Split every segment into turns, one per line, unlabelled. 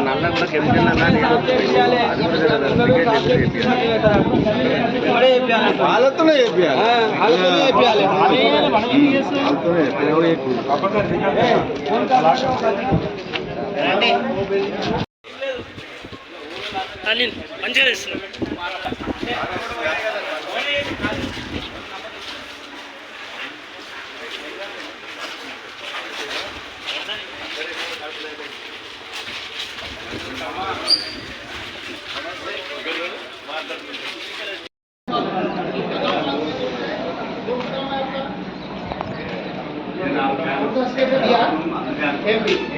నల్ల కూడా కెమికల్ వాళ్ళతోనే
మంచిగా చేస్తున్నాం.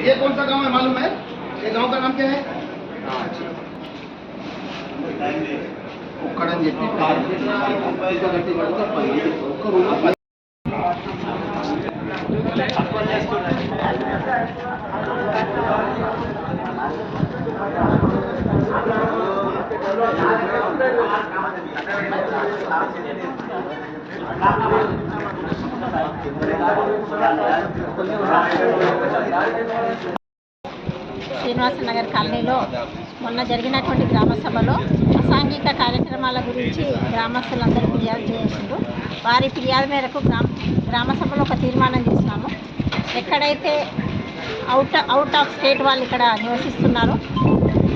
ये कौन सा गांव है मालूम है? ये गांव का नाम क्या है? उक्कड़न చెప్పి
శ్రీనివాసనగర్ కాలనీలో మొన్న జరిగినటువంటి గ్రామ సభలో అసాంఘిక కార్యక్రమాల గురించి గ్రామస్తులందరూ ఫిర్యాదు చేసిండ్రు. వారి ఫిర్యాదు మేరకు గ్రామ సభలో ఒక తీర్మానం చేసినాము. ఎక్కడైతే అవుట్ ఆఫ్ స్టేట్ వాళ్ళు ఇక్కడ నివసిస్తున్నారో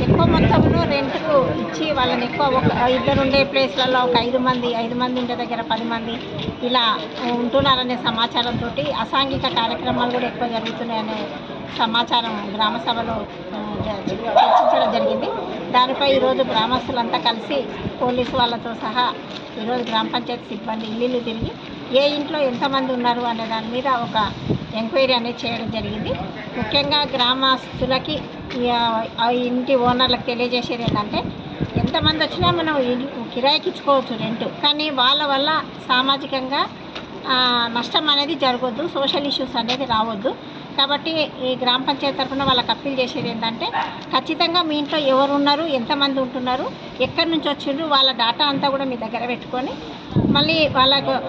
ఎక్కువ మొత్తంలో రెంట్కు ఇచ్చి వాళ్ళని ఎక్కువ ఇద్దరు ఉండే ప్లేస్లలో ఒక 5 మంది ఉండే దగ్గర 10 మంది ఇలా ఉంటున్నారనే సమాచారంతో అసాంఘిక కార్యక్రమాలు కూడా ఎక్కువ జరుగుతున్నాయనే సమాచారం గ్రామ సభలో చర్చించడం జరిగింది. దానిపై ఈరోజు గ్రామస్తులంతా కలిసి పోలీసు వాళ్ళతో సహా ఈరోజు గ్రామ పంచాయతీ సిబ్బంది ఇల్లు తిరిగి ఏ ఇంట్లో ఎంతమంది ఉన్నారు అనే దాని మీద ఒక ఎంక్వైరీ అనేది చేయడం జరిగింది. ముఖ్యంగా గ్రామస్తులకి ఇంటి ఓనర్లకు తెలియజేసేది ఏంటంటే ఎంతమంది వచ్చినా మనం కిరాయికి ఇచ్చుకోవచ్చు రెంట్, కానీ వాళ్ళ వల్ల సామాజికంగా నష్టం అనేది జరగొద్దు, సోషల్ ఇష్యూస్ అనేది రావద్దు. కాబట్టి ఈ గ్రామ పంచాయతీ తరఫున వాళ్ళకి అప్పీల్ చేసేది ఏంటంటే ఖచ్చితంగా మీ ఇంట్లో ఎవరు ఉన్నారు, ఎంతమంది ఉంటున్నారు, ఎక్కడి నుంచి వచ్చిండ్రు, వాళ్ళ డేటా అంతా కూడా మీ దగ్గర పెట్టుకొని మళ్ళీ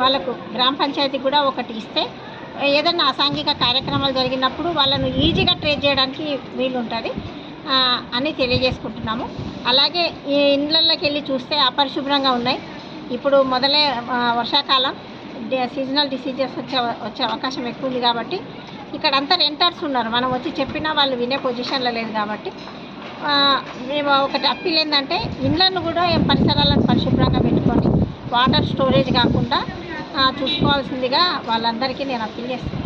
వాళ్ళకు గ్రామ పంచాయతీ కూడా ఒకటి ఇస్తే ఏదైనా అసాంఘిక కార్యక్రమాలు జరిగినప్పుడు వాళ్ళను ఈజీగా ట్రేస్ చేయడానికి వీలుంటుంది అని తెలియజేసుకుంటున్నాము. అలాగే ఈ ఇళ్ళల్లోకి వెళ్ళి చూస్తే అపరిశుభ్రంగా ఉన్నాయి. ఇప్పుడు మొదలే వర్షాకాలం, సీజనల్ డిసీజెస్ వచ్చే అవకాశం ఎక్కువ ఉంది. కాబట్టి ఇక్కడ అంతా రెంటర్స్ ఉన్నారు, మనం వచ్చి చెప్పినా వాళ్ళు వినే పొజిషన్లో లేదు. కాబట్టి మేము ఒకటి అప్పీల్ ఏంటంటే ఇళ్ళను కూడా పరిసరాలను పరిశుభ్రంగా పెట్టుకొని వాటర్ స్టోరేజ్ కాకుండా చూసుకోవాల్సిందిగా వాళ్ళందరికీ నేను అప్పీల్ చేస్తున్నాను.